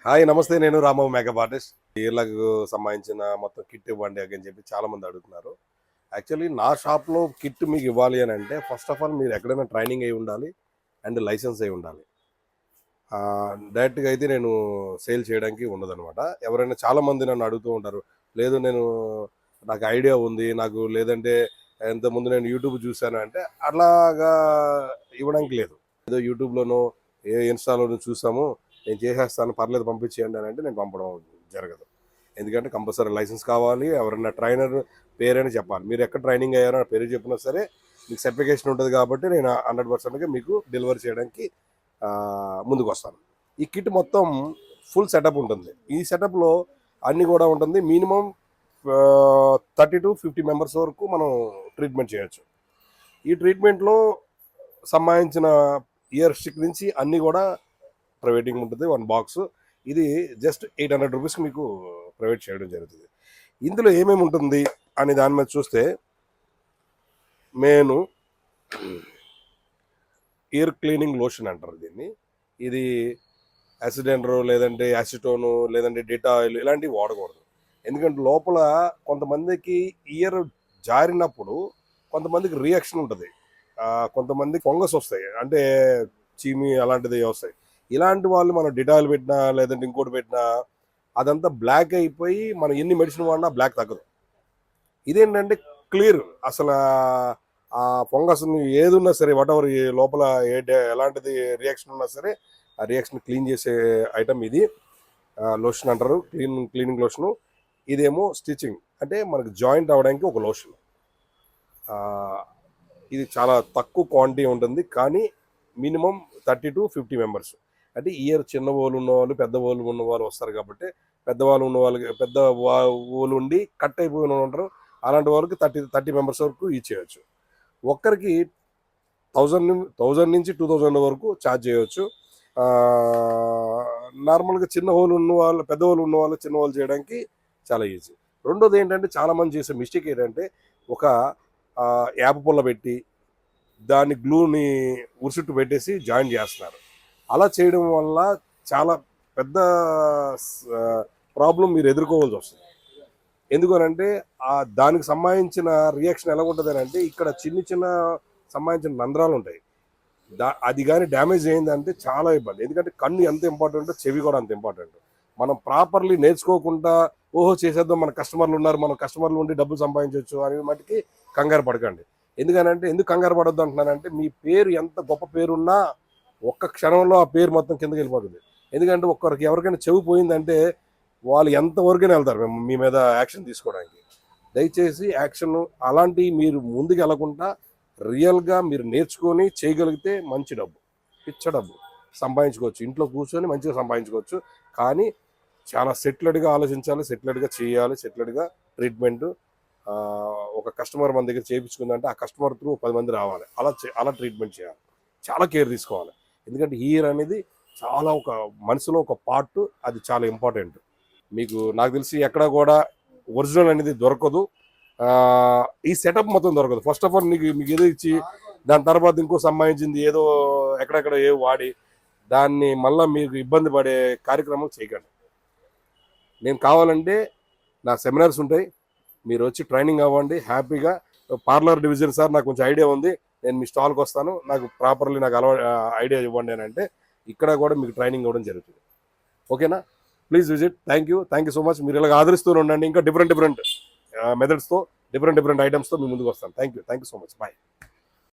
Hi నమస్తే. నేను Rambabu makeup artist. ఇయర్‌లకు సంబంధించిన మొత్తం కిట్ ఇవ్వండి అని చెప్పి చాలామంది అడుగుతున్నారు. యాక్చువల్లీ నా షాప్‌లో కిట్ మీకు ఇవ్వాలి అని అంటే ఫస్ట్ ఆఫ్ ఆల్ మీరు ఎక్కడైనా ట్రైనింగ్ అయ్యి ఉండాలి. అండ్ లైసెన్స్ అయ్యి ఉండాలి. డైరెక్ట్‌గా అయితే నేను సేల్ చేయడానికి ఉండదనమాట. ఎవరైనా చాలామంది నన్ను అడుగుతూ ఉంటారు. లేదు నాకు ఐడియా ఉంది. నాకు లేదంటే ఇంతకుముందు నేను యూట్యూబ్ చూసాను అంటే అలాగా ఇవ్వడానికి లేదు. ఏదో యూట్యూబ్‌లోనో ఇన్‌స్టాలోనో చూసాము. నేను చేసేస్తాను పర్లేదు పంపించేయండి అని అంటే నేను పంపడం జరగదు. ఎందుకంటే కంపల్సరీ లైసెన్స్ కావాలి. ఎవరైనా ట్రైనర్ పేరైనా చెప్పాలి. మీరు ఎక్కడ ట్రైనింగ్ అయ్యారో ఆ పేరు చెప్పినా సరే మీకు సర్టిఫికేషన్ ఉంటుంది కాబట్టి నేను 100%గా మీకు డెలివరీ చేయడానికి ముందుకొస్తాను. ఈ కిట్ మొత్తం ఫుల్ సెటప్ ఉంటుంది. ఈ సెటప్‌లో అన్నీ కూడా ఉంటుంది. మినిమమ్ 30-50 మెంబర్స్ వరకు మనం ట్రీట్మెంట్ చేయొచ్చు. ఈ ట్రీట్మెంట్‌లో సంబంధించిన ఇయర్ స్టిక్ నుంచి అన్నీ కూడా ప్రైవేటింగ్ ఉంటుంది. 1 బాక్స్. ఇది జస్ట్ 800 రూపీస్‌కి మీకు ప్రొవైడ్ చేయడం జరుగుతుంది. ఇందులో ఏమేమి ఉంటుంది అనే దాని మీద చూస్తే మెయిన్ ఇయర్ క్లీనింగ్ లోషన్ అంటారు దీన్ని. ఇది యాసిడెండ్రో లేదంటే యాసిటోను లేదంటే డెటాయిల్ ఇలాంటివి వాడకూడదు. ఎందుకంటే లోపల కొంతమందికి ఇయర్ జారినప్పుడు కొంతమందికి రియాక్షన్ ఉంటుంది. కొంతమందికి ఫంగస్ వస్తాయి. అంటే చీమి అలాంటిది వస్తాయి. ఇలాంటి వాళ్ళు మనం డిటాయిల్ పెట్టినా లేదంటే ఇంకోటి పెట్టినా అదంతా బ్లాక్ అయిపోయి మనం ఎన్ని మెడిసిన్ వాడినా బ్లాక్ తగ్గదు. ఇదేంటంటే క్లియర్ అసలు ఆ ఫంగస్ ఏది ఉన్నా సరే వాటెవర్ లోపల ఎలాంటిది రియాక్షన్ ఉన్నా సరే ఆ రియాక్షన్ క్లీన్ చేసే ఐటమ్ ఇది. లోషన్ అంటారు, క్లీనింగ్ లోషను. ఇదేమో స్టిచ్చింగ్ అంటే మనకు జాయింట్ అవ్వడానికి ఒక లోషన్. ఇది చాలా తక్కువ క్వాంటిటీ ఉంటుంది కానీ మినిమం 30-50 మెంబర్స్. అంటే ఇయర్ చిన్న ఓలు ఉన్నవాళ్ళు పెద్ద ఓలు ఉన్నవాళ్ళు వస్తారు కాబట్టి పెద్దవాళ్ళు ఉన్న వాళ్ళకి పెద్ద ఓలు ఉండి కట్ అయిపోయిన ఉంటారు. అలాంటి వాళ్ళకి 30 మెంబర్స్ వరకు ఇచ్చేయచ్చు. ఒక్కరికి 1000 నుంచి 2000 వరకు ఛార్జ్ చేయవచ్చు. నార్మల్గా చిన్న హోల్ ఉన్న వాళ్ళు పెద్ద హోల్ ఉన్న వాళ్ళు చిన్న హోల్ చేయడానికి చాలా ఈజీ. రెండోది ఏంటంటే చాలామంది చేసే మిస్టేక్ ఏంటంటే ఒక యాప పుల్ల పెట్టి దాన్ని గ్లూని ఉరిసుట్టు పెట్టేసి జాయిన్ చేస్తున్నారు. అలా చేయడం వల్ల చాలా పెద్ద ప్రాబ్లం మీరు ఎదుర్కోవాల్సి వస్తుంది. ఎందుకనంటే దానికి సంబంధించిన రియాక్షన్ ఎలా ఉంటుంది అంటే ఇక్కడ చిన్న సంబంధించిన రంధ్రాలు ఉంటాయి. అది కానీ డ్యామేజ్ అయిందంటే చాలా ఇబ్బంది. ఎందుకంటే కన్ను ఎంత ఇంపార్టెంటో చెవి కూడా అంత ఇంపార్టెంట్. మనం ప్రాపర్లీ నేర్చుకోకుండా ఓహో చేసేద్దాం మన కస్టమర్లు ఉన్నారు మన కస్టమర్లు ఉండి డబ్బులు సంపాదించవచ్చు అనే మటుకి కంగారు పడకండి. ఎందుకు కంగారు పడొద్దు అంటున్నానంటే మీ పేరు ఎంత గొప్ప పేరున్నా ఒక్క క్షణంలో ఆ పేరు మొత్తం కిందకి వెళ్ళిపోతుంది. ఎందుకంటే ఒక్కరికి ఎవరికైనా చెవి పోయిందంటే వాళ్ళు ఎంతవరకైనా వెళ్తారు మీ మీద యాక్షన్ తీసుకోవడానికి. దయచేసి యాక్షన్ అలాంటివి మీరు ముందుకు వెళ్లకుండా రియల్గా మీరు నేర్చుకొని చేయగలిగితే మంచి డబ్బు పిచ్చ డబ్బు సంపాదించుకోవచ్చు. ఇంట్లో కూర్చొని మంచిగా సంపాదించుకోవచ్చు. కానీ చాలా సెటిల్డ్గా ఆలోచించాలి, సెటిల్డ్గా చేయాలి, సెటిల్డ్గా ట్రీట్మెంట్. ఒక కస్టమర్ మన దగ్గర చేయించుకుందంటే ఆ కస్టమర్ త్రూ 10 మంది రావాలి. అలా ట్రీట్మెంట్ చేయాలి. చాలా కేర్ తీసుకోవాలి. ఎందుకంటే హెయిర్ అనేది చాలా ఒక మనసులో ఒక పార్ట్. అది చాలా ఇంపార్టెంట్. మీకు నాకు తెలిసి ఎక్కడ కూడా ఒరిజినల్ అనేది దొరకదు. ఈ సెటప్ మొత్తం దొరకదు. ఫస్ట్ ఆఫ్ ఆల్ మీకు ఏదో ఇచ్చి దాని తర్వాత ఇంకో సంబంధించింది ఏదో ఎక్కడెక్కడ ఏ వాడి దాన్ని మళ్ళీ మీకు ఇబ్బంది పడే కార్యక్రమం చేయకండి. నేను కావాలంటే నా సెమినార్స్ ఉంటాయి. మీరు వచ్చి ట్రైనింగ్ అవ్వండి హ్యాపీగా. పార్లర్ డివిజన్ సార్ నాకు కొంచెం ఐడియా ఉంది, నేను మీ స్టాల్కి వస్తాను, నాకు ప్రాపర్లీ నాకు ఐడియా ఇవ్వండి అని అంటే ఇక్కడ కూడా మీకు ట్రైనింగ్ ఇవ్వడం జరుగుతుంది. ఓకేనా? Please visit. Thank you so much. మీరు ఇలాగ ఆదరిస్తూ ఉండండి. ఇంకా డిఫరెంట్ మెథడ్స్తో డిఫరెంట్ ఐటమ్స్తో మీ ముందుకు వస్తాను. Thank you so much. Bye.